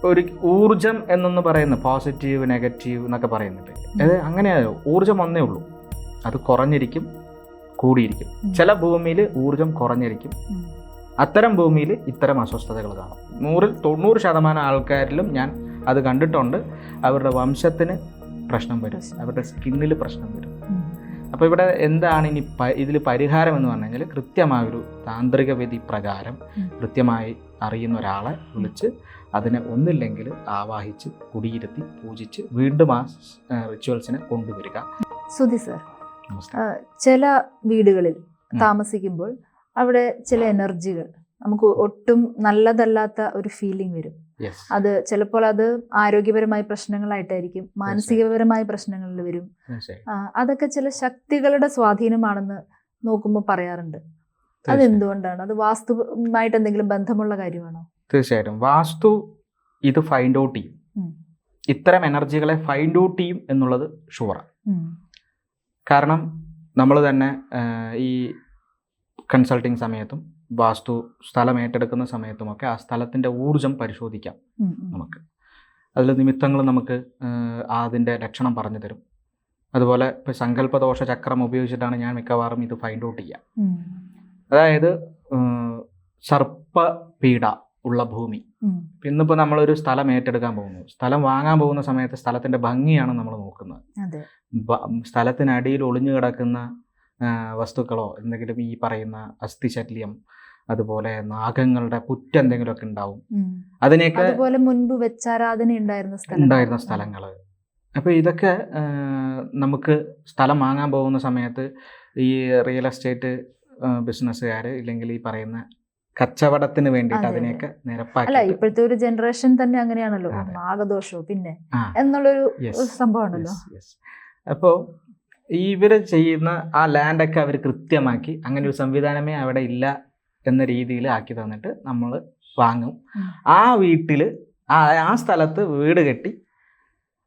ഒരു ഊർജം എന്നൊന്ന് പറയുന്നത് പോസിറ്റീവ് നെഗറ്റീവ് എന്നൊക്കെ പറയുന്നുണ്ട്. അത് അങ്ങനെയായോ, ഊർജം ഒന്നേ ഉള്ളൂ, അത് കുറഞ്ഞിരിക്കും കൂടിയിരിക്കും. ചില ഭൂമിയിൽ ഊർജം കുറഞ്ഞിരിക്കും, അത്തരം ഭൂമിയിൽ ഇത്തരം അസ്വസ്ഥതകൾ കാണും. 90% ആൾക്കാരിലും ഞാൻ അത് കണ്ടിട്ടുണ്ട്. അവരുടെ വംശത്തിന് പ്രശ്നം വരും, അവരുടെ സ്കിന്നിൽ പ്രശ്നം വരും. അപ്പോൾ ഇവിടെ എന്താണ് ഇനി ഇതിൽ പരിഹാരം എന്ന് പറഞ്ഞു കഴിഞ്ഞാൽ, കൃത്യമായൊരു താന്ത്രിക വിധി പ്രകാരം കൃത്യമായി അറിയുന്ന ഒരാളെ വിളിച്ച് അതിനെ ഒന്നില്ലെങ്കിൽ ആവാഹിച്ച് കുടിയിരുത്തി പൂജിച്ച് വീണ്ടും ആ റിച്വൽസിനെ കൊണ്ടുവരിക. സുധി സർ, ചില വീടുകളിൽ താമസിക്കുമ്പോൾ അവിടെ ചില എനർജികൾ നമുക്ക് ഒട്ടും നല്ലതല്ലാത്ത ഒരു ഫീലിംഗ് വരും. അത് ചിലപ്പോൾ അത് ആരോഗ്യപരമായ പ്രശ്നങ്ങളായിട്ടായിരിക്കും, മാനസികപരമായ പ്രശ്നങ്ങളിൽ വരും. അതൊക്കെ ചില ശക്തികളുടെ സ്വാധീനമാണെന്ന് നോക്കുമ്പോൾ പറയാറുണ്ട്. അതെന്തുകൊണ്ടാണ്? അത് വാസ്തുവുമായിട്ട് എന്തെങ്കിലും ബന്ധമുള്ള കാര്യമാണോ? തീർച്ചയായിട്ടും വാസ്തു ഇത് ഫൈൻഡ് ഔട്ട് ചെയ്യും, ഇത്തരം എനർജികളെ ഫൈൻഡ് ഔട്ട് ചെയ്യും എന്നുള്ളത് ഷുവറാണ്. കാരണം നമ്മൾ തന്നെ ഈ കൺസൾട്ടിങ് സമയത്തും വാസ്തു സ്ഥലം ഏറ്റെടുക്കുന്ന സമയത്തുമൊക്കെ ആ സ്ഥലത്തിൻ്റെ ഊർജം പരിശോധിക്കാം നമുക്ക്. അതിൽ നിമിത്തങ്ങൾ നമുക്ക് അതിൻ്റെ ലക്ഷണം പറഞ്ഞു തരും. അതുപോലെ ഇപ്പോൾ സങ്കല്പദോഷ ചക്രം ഉപയോഗിച്ചിട്ടാണ് ഞാൻ മിക്കവാറും ഇത് ഫൈൻഡ് ഔട്ട് ചെയ്യുക. അതായത് സർപ്പപീഡ ഉള്ള ഭൂമി. ഇന്നിപ്പോൾ നമ്മളൊരു സ്ഥലം ഏറ്റെടുക്കാൻ പോകുന്നു, സ്ഥലം വാങ്ങാൻ പോകുന്ന സമയത്ത് സ്ഥലത്തിൻ്റെ ഭംഗിയാണ് നമ്മൾ നോക്കുന്നത്. സ്ഥലത്തിനടിയിൽ ഒളിഞ്ഞു കിടക്കുന്ന വസ്തുക്കളോ എന്തെങ്കിലും ഈ പറയുന്ന അസ്ഥിശല്യം, അതുപോലെ നാഗങ്ങളുടെ പുറ്റെന്തെങ്കിലുമൊക്കെ ഉണ്ടാവും. അതിനെയൊക്കെ മുൻപ് വെച്ചാരാധന ഉണ്ടായിരുന്ന സ്ഥലങ്ങൾ. അപ്പോൾ ഇതൊക്കെ നമുക്ക് സ്ഥലം വാങ്ങാൻ പോകുന്ന സമയത്ത് ഈ റിയൽ എസ്റ്റേറ്റ് ബിസിനസ്സുകാർ ഇല്ലെങ്കിൽ ഈ പറയുന്ന കച്ചവടത്തിന് വേണ്ടിയിട്ട് അതിനെയൊക്കെ നിരപ്പാക്കി. അല്ല, ഇപ്പോഴത്തെ ഒരു ജനറേഷൻ തന്നെ അങ്ങനെയാണല്ലോ, നാഗദോഷോ പിന്നെ എന്നുള്ളൊരു സംഭവമാണല്ലോ. അപ്പോൾ ഇവര് ചെയ്യുന്ന ആ ലാൻഡൊക്കെ അവർ കൃത്യമാക്കി അങ്ങനെ ഒരു സംവിധാനമേ അവിടെ ഇല്ല എന്ന രീതിയിൽ ആക്കി തന്നിട്ട് നമ്മൾ വാങ്ങും. ആ വീട്ടിൽ ആ സ്ഥലത്ത് വീട് കെട്ടി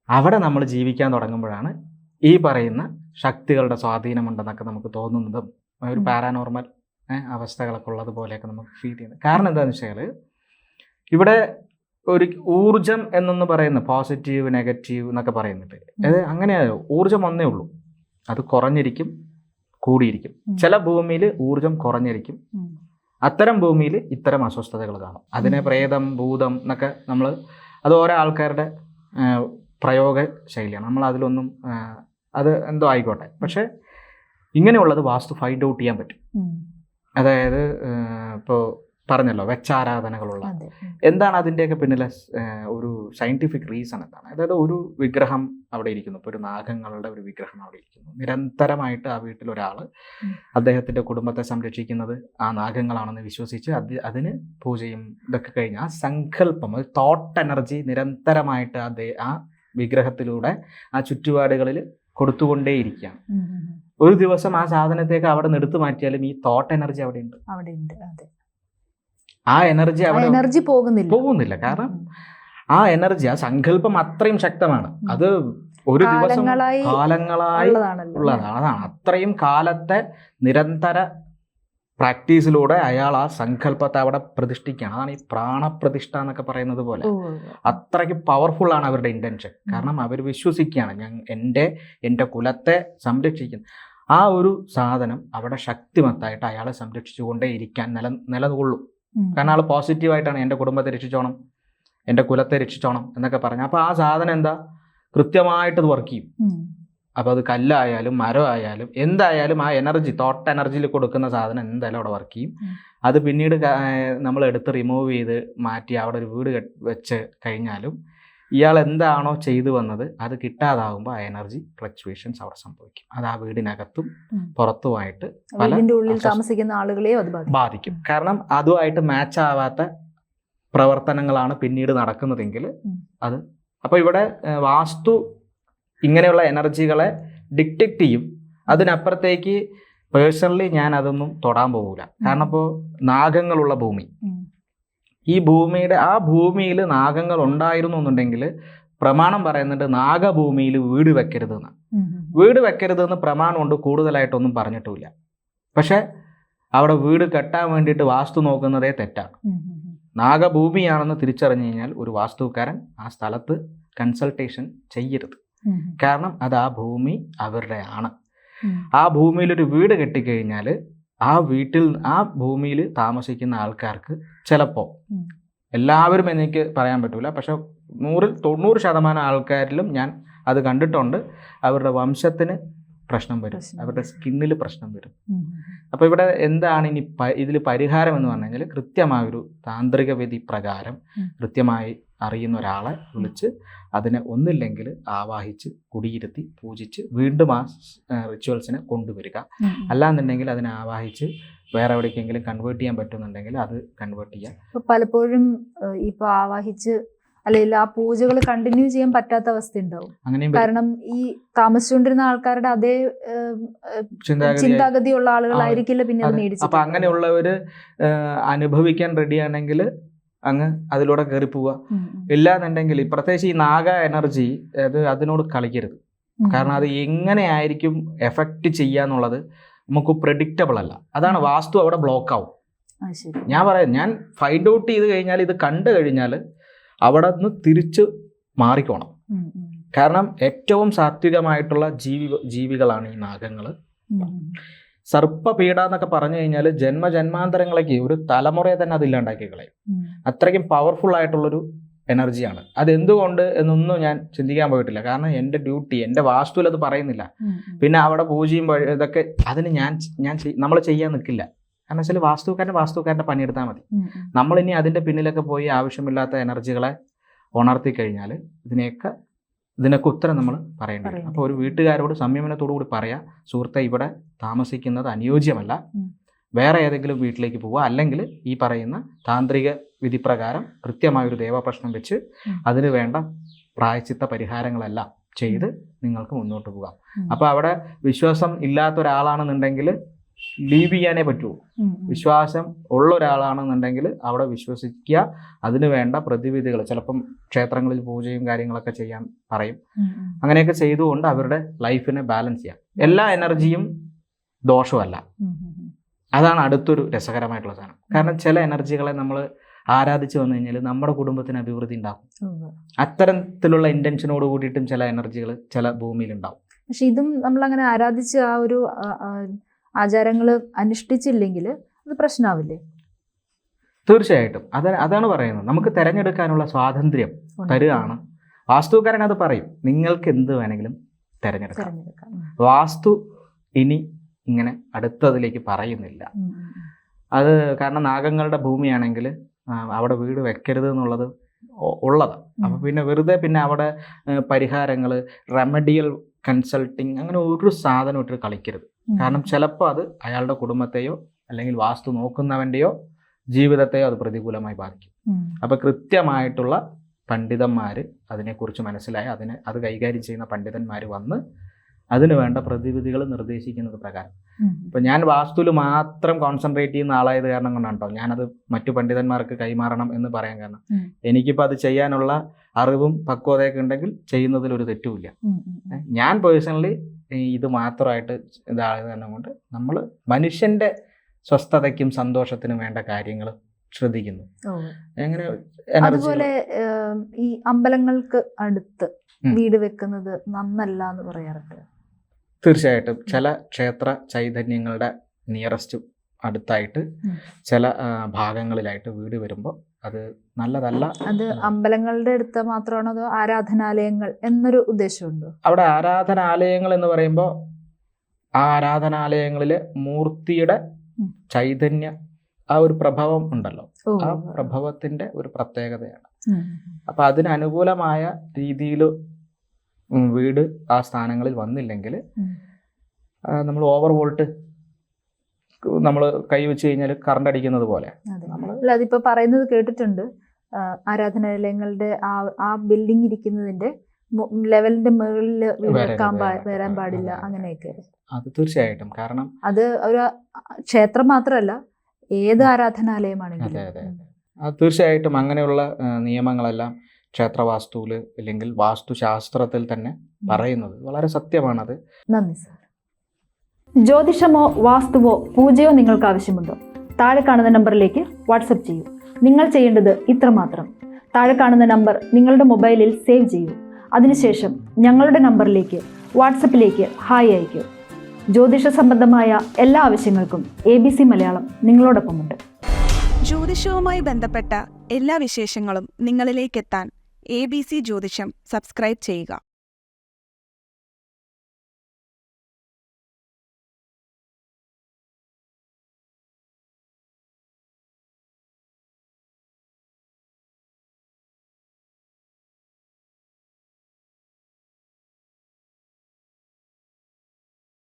അവിടെ നമ്മൾ ജീവിക്കാൻ തുടങ്ങുമ്പോഴാണ് ഈ പറയുന്ന ശക്തികളുടെ സ്വാധീനമുണ്ടെന്നൊക്കെ നമുക്ക് തോന്നുന്നതും ഒരു പാരാനോർമൽ അവസ്ഥകളൊക്കെ ഉള്ളതുപോലെയൊക്കെ നമുക്ക് ഫീൽ ചെയ്യുന്നത്. കാരണം എന്താണെന്ന് വെച്ചാൽ ഇവിടെ ഒരു ഊർജം എന്നൊന്ന് പറയുന്നത് പോസിറ്റീവ് നെഗറ്റീവ് എന്നൊക്കെ പറയുന്നുണ്ട്. അത് അങ്ങനെയായോ, ഊർജം ഒന്നേ ഉള്ളൂ, അത് കുറഞ്ഞിരിക്കും കൂടിയിരിക്കും. ചില ഭൂമിയിൽ ഊർജം കുറഞ്ഞിരിക്കും, അത്തരം ഭൂമിയിൽ ഇത്തരം അസ്വസ്ഥതകൾ കാണും. അതിനെ പ്രേതം ഭൂതം എന്നൊക്കെ നമ്മൾ അത് ഓരോ ആൾക്കാരുടെ പ്രയോഗ ശൈലിയാണ്. നമ്മൾ അതിലൊന്നും അത് എന്തോ ആയിക്കോട്ടെ, പക്ഷെ ഇങ്ങനെയുള്ളത് വാസ്തു ഫൈൻഡ് ഔട്ട് ചെയ്യാൻ പറ്റും. അതായത് ഇപ്പോൾ പറഞ്ഞല്ലോ വെച്ചാരാധനകളുള്ള എന്താണ് അതിൻ്റെയൊക്കെ പിന്നിലെ ഒരു സയൻറ്റിഫിക് റീസൺ എന്താണ്? അതായത് ഒരു വിഗ്രഹം അവിടെ ഇരിക്കുന്നു, ഇപ്പോൾ ഒരു നാഗങ്ങളുടെ ഒരു വിഗ്രഹം അവിടെ ഇരിക്കുന്നു, നിരന്തരമായിട്ട് ആ വീട്ടിലൊരാൾ അദ്ദേഹത്തിൻ്റെ കുടുംബത്തെ സംരക്ഷിക്കുന്നത് ആ നാഗങ്ങളാണെന്ന് വിശ്വസിച്ച് അതിന് പൂജയും ഇതൊക്കെ കഴിഞ്ഞ് ആ സങ്കല്പം, ഒരു തോട്ട് എനർജി നിരന്തരമായിട്ട് ആ വിഗ്രഹത്തിലൂടെ ആ ചുറ്റുപാടുകളിൽ കൊടുത്തുകൊണ്ടേയിരിക്കുകയാണ്. ഒരു ദിവസം ആ സാധനത്തേക്ക് അവിടെ നിന്ന് എടുത്തു മാറ്റിയാലും ഈ തോട്ട് എനർജി അവിടെ ഉണ്ട്. ആ എനർജി അവിടെ പോകുന്നില്ല. കാരണം ആ എനർജി, ആ സങ്കല്പം അത്രയും ശക്തമാണ്. അത് ഒരു ദിവസം കാലങ്ങളായി ഉള്ളതാണ്. അതാണ് അത്രയും കാലത്തെ നിരന്തര പ്രാക്ടീസിലൂടെ അയാൾ ആ സങ്കല്പത്തെ അവിടെ പ്രതിഷ്ഠിക്കുകയാണ്. അതാണ് ഈ പ്രാണപ്രതിഷ്ഠ എന്നൊക്കെ പറയുന്നത് പോലെ. അത്രയ്ക്ക് പവർഫുൾ ആണ് അവരുടെ ഇന്റൻഷൻ. കാരണം അവർ വിശ്വസിക്കുകയാണ് എൻ്റെ കുലത്തെ സംരക്ഷിക്കുന്നു. ആ ഒരു സാധനം അവിടെ ശക്തിമത്തായിട്ട് അയാളെ സംരക്ഷിച്ചുകൊണ്ടേ ഇരിക്കാൻ നിലകൊള്ളും. കാരണം ആൾ പോസിറ്റീവായിട്ടാണ് എൻ്റെ കുടുംബത്തെ രക്ഷിച്ചോണം, എൻ്റെ കുലത്തെ രക്ഷിച്ചോണം എന്നൊക്കെ പറഞ്ഞു. അപ്പോൾ ആ സാധനം എന്താ, കൃത്യമായിട്ട് അത് വർക്ക് ചെയ്യും. അപ്പോൾ അത് കല്ലായാലും മരമായാലും എന്തായാലും ആ എനർജി, തോട്ട് എനർജിയിൽ കൊടുക്കുന്ന സാധനം എന്തായാലും അവിടെ വർക്ക് ചെയ്യും. അത് പിന്നീട് നമ്മൾ എടുത്ത് റിമൂവ് ചെയ്ത് മാറ്റി അവിടെ ഒരു വീട് വെച്ച് കഴിഞ്ഞാലും ഇയാൾ എന്താണോ ചെയ്തു വന്നത് അത് കിട്ടാതാകുമ്പോൾ ആ എനർജി ഫ്ലക്ച്വേഷൻസ് അവിടെ സംഭവിക്കും. അത് ആ വീടിനകത്തും പുറത്തുമായിട്ട് താമസിക്കുന്ന ആളുകളെയും അത് ബാധിക്കും. കാരണം അതുമായിട്ട് മാച്ച് ആവാത്ത പ്രവർത്തനങ്ങളാണ് പിന്നീട് നടക്കുന്നതെങ്കിൽ അത്. അപ്പോൾ ഇവിടെ വാസ്തു ഇങ്ങനെയുള്ള എനർജികളെ ഡിറ്റക്റ്റ് ചെയ്യും. അതിനപ്പുറത്തേക്ക് പേഴ്സണലി ഞാൻ അതൊന്നും തൊടാൻ പോകില്ല. കാരണം ഇപ്പോൾ നാഗങ്ങളുള്ള ഭൂമി, ഈ ഭൂമിയിൽ നാഗങ്ങൾ ഉണ്ടായിരുന്നു എന്നുണ്ടെങ്കിൽ പ്രമാണം പറയുന്നുണ്ട് നാഗഭൂമിയിൽ വീട് വെക്കരുതെന്ന്. വീട് വെക്കരുതെന്ന് പ്രമാണം കൊണ്ട് കൂടുതലായിട്ടൊന്നും പറഞ്ഞിട്ടുമില്ല. പക്ഷെ അവിടെ വീട് കെട്ടാൻ വേണ്ടിയിട്ട് വാസ്തു നോക്കുന്നതേ തെറ്റാണ്. നാഗഭൂമിയാണെന്ന് തിരിച്ചറിഞ്ഞു കഴിഞ്ഞാൽ ഒരു വാസ്തുക്കാരൻ ആ സ്ഥലത്ത് കൺസൾട്ടേഷൻ ചെയ്യരുത്. കാരണം അത് ആ ഭൂമി അവരുടെയാണ്. ആ ഭൂമിയിലൊരു വീട് കെട്ടിക്കഴിഞ്ഞാൽ ആ ഭൂമിയിൽ താമസിക്കുന്ന ആൾക്കാർക്ക് ചിലപ്പോൾ, എല്ലാവരും എനിക്ക് പറയാൻ പറ്റൂല, പക്ഷെ 90% ആൾക്കാരിലും ഞാൻ അത് കണ്ടിട്ടുണ്ട്, അവരുടെ വംശത്തിന് പ്രശ്നം വരും, അവരുടെ സ്കിന്നിൽ പ്രശ്നം വരും. അപ്പോൾ ഇവിടെ എന്താണ് ഇനി ഇതിൽ പരിഹാരം എന്ന് പറഞ്ഞു കഴിഞ്ഞാൽ, കൃത്യമായൊരു താന്ത്രിക വിധി പ്രകാരം കൃത്യമായി അറിയുന്ന ഒരാളെ വിളിച്ച് അതിനെ ഒന്നില്ലെങ്കിൽ ആവാഹിച്ച് കുടിയിരുത്തി പൂജിച്ച് വീണ്ടും ആ റിച്വൽസിനെ കൊണ്ടുവരിക. അല്ലാന്നുണ്ടെങ്കിൽ അതിനെ ആവാഹിച്ച് വേറെ എവിടേക്കെങ്കിലും കൺവേർട്ട് ചെയ്യാൻ പറ്റുന്നുണ്ടെങ്കിൽ അത് കൺവേർട്ട് ചെയ്യാം. പലപ്പോഴും ഇപ്പൊ ആവാഹിച്ച് അല്ലെങ്കിൽ ആ പൂജകൾ കണ്ടിന്യൂ ചെയ്യാൻ പറ്റാത്ത അവസ്ഥ ഉണ്ടാവും. കാരണം ഈ താമസിച്ചുകൊണ്ടിരുന്ന ആൾക്കാരുടെ അതേ ചിന്താഗതിയുള്ള ആളുകളായിരിക്കില്ല പിന്നെ അത് മേടിച്ചത്. അപ്പൊ അങ്ങനെയുള്ളവര് അനുഭവിക്കാൻ റെഡിയാണെങ്കിൽ അങ്ങ് അതിലൂടെ കയറി പോവുക. ഇല്ലാന്നുണ്ടെങ്കിൽ പ്രത്യേകിച്ച് ഈ നാഗ എനർജി അതിനോട് കളിക്കരുത്. കാരണം അത് എങ്ങനെയായിരിക്കും എഫക്റ്റ് ചെയ്യാന്നുള്ളത് നമുക്ക് പ്രെഡിക്റ്റബിൾ അല്ല. അതാണ് വാസ്തു അവിടെ ബ്ലോക്ക് ആവും. ഞാൻ പറയാം, ഞാൻ ഫൈൻഡ് ഔട്ട് ചെയ്ത് കഴിഞ്ഞാൽ, ഇത് കണ്ടു കഴിഞ്ഞാൽ അവിടെ നിന്ന് തിരിച്ച് മാറിക്കോണം. കാരണം ഏറ്റവും സാത്വികമായിട്ടുള്ള ജീവികളാണ് ഈ നാഗങ്ങൾ. സർപ്പപീഡ എന്നൊക്കെ പറഞ്ഞു കഴിഞ്ഞാൽ ജന്മജന്മാന്തരങ്ങളേക്ക് ഒരു തലമുറയെ തന്നെ അതില്ലാണ്ടാക്കി കളയും. അത്രയ്ക്കും പവർഫുൾ ആയിട്ടുള്ളൊരു എനർജിയാണ്. അതെന്തുകൊണ്ട് എന്നൊന്നും ഞാൻ ചിന്തിക്കാൻ പോയിട്ടില്ല. കാരണം എൻ്റെ ഡ്യൂട്ടി, എൻ്റെ വാസ്തുവിൽ അത് പറയുന്നില്ല. പിന്നെ അവിടെ പൂജയും ഇതൊക്കെ അതിന് നമ്മൾ ചെയ്യാൻ നിൽക്കില്ല. കാരണം വെച്ചാൽ വാസ്തുക്കാരൻ്റെ പണിയെടുത്താൽ മതി. നമ്മളിനി അതിൻ്റെ പിന്നിലൊക്കെ പോയി ആവശ്യമില്ലാത്ത എനർജികളെ ഉണർത്തി കഴിഞ്ഞാൽ ഇതിനൊക്കെ ഉത്തരം നമ്മൾ പറയേണ്ടി വരും. അപ്പോൾ ഒരു വീട്ടുകാരോട് സംയമനത്തോടു കൂടി പറയാം, സുഹൃത്തെ ഇവിടെ താമസിക്കുന്നത് അനുയോജ്യമല്ല, വേറെ ഏതെങ്കിലും വീട്ടിലേക്ക് പോവുക, അല്ലെങ്കിൽ ഈ പറയുന്ന താന്ത്രിക വിധിപ്രകാരം കൃത്യമായൊരു ദേവപ്രശ്നം വെച്ച് അതിന് വേണ്ട പ്രായശ്ചിത്ത പരിഹാരങ്ങളെല്ലാം ചെയ്ത് നിങ്ങൾക്ക് മുന്നോട്ട് പോകാം. അപ്പോൾ അവിടെ വിശ്വാസം ഇല്ലാത്ത ഒരാളാണെന്നുണ്ടെങ്കിൽ ലീവ് ചെയ്യാനേ പറ്റുള്ളൂ. വിശ്വാസം ഉള്ള ഒരാളാണെന്നുണ്ടെങ്കിൽ അവിടെ വിശ്വസിക്കുക. അതിന് വേണ്ട പ്രതിവിധികൾ, ചിലപ്പം ക്ഷേത്രങ്ങളിൽ പൂജയും കാര്യങ്ങളൊക്കെ ചെയ്യാൻ പറയും. അങ്ങനെയൊക്കെ ചെയ്തുകൊണ്ട് അവരുടെ ലൈഫിനെ ബാലൻസ് ചെയ്യാം. എല്ലാ എനർജിയും ദോഷമല്ല. അതാണ് അടുത്തൊരു രസകരമായിട്ടുള്ള സാധനം. കാരണം ചില എനർജികളെ നമ്മൾ ആരാധിച്ചു വന്നു കഴിഞ്ഞാൽ നമ്മുടെ കുടുംബത്തിന് അഭിവൃദ്ധി ഉണ്ടാകും. അത്തരത്തിലുള്ള ഇന്റൻഷനോട് കൂടിയിട്ടും ചില എനർജികൾ ചില ഭൂമിയിൽ ഉണ്ടാവും. പക്ഷെ ഇതും നമ്മൾ അങ്ങനെ ആരാധിച്ച് ആ ഒരു ആചാരങ്ങൾ അനുഷ്ഠിച്ചില്ലെങ്കിൽ അത് പ്രശ്നമാവില്ലേ? തീർച്ചയായിട്ടും. അതാണ് പറയുന്നത്, നമുക്ക് തിരഞ്ഞെടുക്കാനുള്ള സ്വാതന്ത്ര്യം തരുകയാണ് വാസ്തുക്കാരൻ. അത് പറയും, നിങ്ങൾക്ക് എന്ത് വേണമെങ്കിലും തിരഞ്ഞെടുക്കാം. വാസ്തു ഇനി ഇങ്ങനെ അടുത്തതിലേക്ക് പറയുന്നില്ല. അത് കാരണം നാഗങ്ങളുടെ ഭൂമിയാണെങ്കിൽ അവിടെ വീട് വെക്കരുത് എന്നുള്ളത് ഉള്ളതാണ്. അപ്പം പിന്നെ വെറുതെ പിന്നെ അവിടെ പരിഹാരങ്ങൾ, റെമഡിയൽ കൺസൾട്ടിങ്, അങ്ങനെ ഒരു സാധനം ഇട്ട് കളിക്കരുത്. കാരണം ചിലപ്പോൾ അത് അയാളുടെ കുടുംബത്തെയോ അല്ലെങ്കിൽ വാസ്തു നോക്കുന്നവൻ്റെയോ ജീവിതത്തെയോ അത് പ്രതികൂലമായി ബാധിക്കും. അപ്പം കൃത്യമായിട്ടുള്ള പണ്ഡിതന്മാർ അതിനെക്കുറിച്ച് മനസ്സിലായി അത് കൈകാര്യം ചെയ്യുന്ന പണ്ഡിതന്മാർ വന്ന് അതിന് വേണ്ട പ്രതിവിധികൾ നിർദ്ദേശിക്കുന്നത് പ്രകാരം. ഇപ്പം ഞാൻ വാസ്തുവിൽ മാത്രം കോൺസെൻട്രേറ്റ് ചെയ്യുന്ന ആളായത് കാരണം കൊണ്ടാണ് കേട്ടോ ഞാനത് മറ്റു പണ്ഡിതന്മാർക്ക് കൈമാറണം എന്ന് പറയാൻ കാരണം. എനിക്കിപ്പോൾ അത് ചെയ്യാനുള്ള അറിവും പക്വതയൊക്കെ ഉണ്ടെങ്കിൽ ചെയ്യുന്നതിൽ ഒരു തെറ്റുമില്ല. ഞാൻ പേഴ്സണലി ഇത് മാത്രമായിട്ട് ഇതായത് കാരണം കൊണ്ട് നമ്മൾ മനുഷ്യൻ്റെ സ്വസ്ഥതയ്ക്കും സന്തോഷത്തിനും വേണ്ട കാര്യങ്ങൾ ശ്രദ്ധിക്കുന്നു. എങ്ങനെ അതുപോലെ ഈ അമ്പലങ്ങൾക്ക് അടുത്ത് വീട് വെക്കുന്നത് നന്നല്ല എന്ന് പറയാറുണ്ട്. തീർച്ചയായിട്ടും ചില ക്ഷേത്ര ചൈതന്യങ്ങളുടെ നിയറസ്റ്റ് അടുത്തായിട്ട് ചില ഭാഗങ്ങളിലായിട്ട് വീട് വരുമ്പോൾ അത് നല്ലതല്ല. അത് അമ്പലങ്ങളുടെ അടുത്ത് മാത്രമാണോ അതോ ആരാധനാലയങ്ങൾ എന്നൊരു ഉദ്ദേശമുണ്ടോ? അവിടെ ആരാധനാലയങ്ങൾ എന്ന് പറയുമ്പോൾ ആ ആരാധനാലയങ്ങളിലെ മൂർത്തിയുടെ ചൈതന്യ ആ ഒരു പ്രഭവം ഉണ്ടല്ലോ, ആ പ്രഭവത്തിന്റെ ഒരു പ്രത്യേകതയാണ്. അപ്പൊ അതിനനുകൂലമായ രീതിയിൽ വീട് ആ സ്ഥാനങ്ങളിൽ വന്നില്ലെങ്കിൽ നമ്മൾ ഓവർ വോൾട്ട് നമ്മൾ കൈവച്ച് കഴിഞ്ഞാൽ കറണ്ട് അടിക്കുന്നത് പോലെ. അതിപ്പോ പറയുന്നത് കേട്ടിട്ടുണ്ട്, ആരാധനാലയങ്ങളുടെ ആ ബിൽഡിംഗ് ഇരിക്കുന്നതിന്റെ ലെവലിന്റെ മുകളിൽ വരാൻ പാടില്ല അങ്ങനെയൊക്കെ. അത് തീർച്ചയായിട്ടും. കാരണം അത് ഒരു ക്ഷേത്രം മാത്രമല്ല, ഏത് ആരാധനാലയമാണെങ്കിലും. അത് തീർച്ചയായിട്ടും അങ്ങനെയുള്ള നിയമങ്ങളെല്ലാം ക്ഷേത്രവാസ്തുവിൽ അല്ലെങ്കിൽ വാസ്തുശാസ്ത്രത്തിൽ തന്നെ പറയുന്നത് വളരെ സത്യമാണത്. നന്ദി സാർ. ജ്യോതിഷമോ വാസ്തുവോ പൂജയോ നിങ്ങൾക്ക് ആവശ്യമുണ്ടോ? താഴെ കാണുന്ന നമ്പറിലേക്ക് വാട്സപ്പ് ചെയ്യൂ. നിങ്ങൾ ചെയ്യേണ്ടത് ഇത്രമാത്രം. താഴെ കാണുന്ന നമ്പർ നിങ്ങളുടെ മൊബൈലിൽ സേവ് ചെയ്യൂ. അതിനുശേഷം ഞങ്ങളുടെ നമ്പറിലേക്ക് വാട്സപ്പിലേക്ക് ഹായ് അയയ്ക്കൂ. ജ്യോതിഷ സംബന്ധമായ എല്ലാ ആവശ്യങ്ങൾക്കും ABC മലയാളം നിങ്ങളോടൊപ്പമുണ്ട്. ജ്യോതിഷവുമായി ബന്ധപ്പെട്ട എല്ലാ വിശേഷങ്ങളും നിങ്ങളിലേക്കെത്താൻ ABC ജ്യോതിഷം സബ്സ്ക്രൈബ് ചെയ്യുക.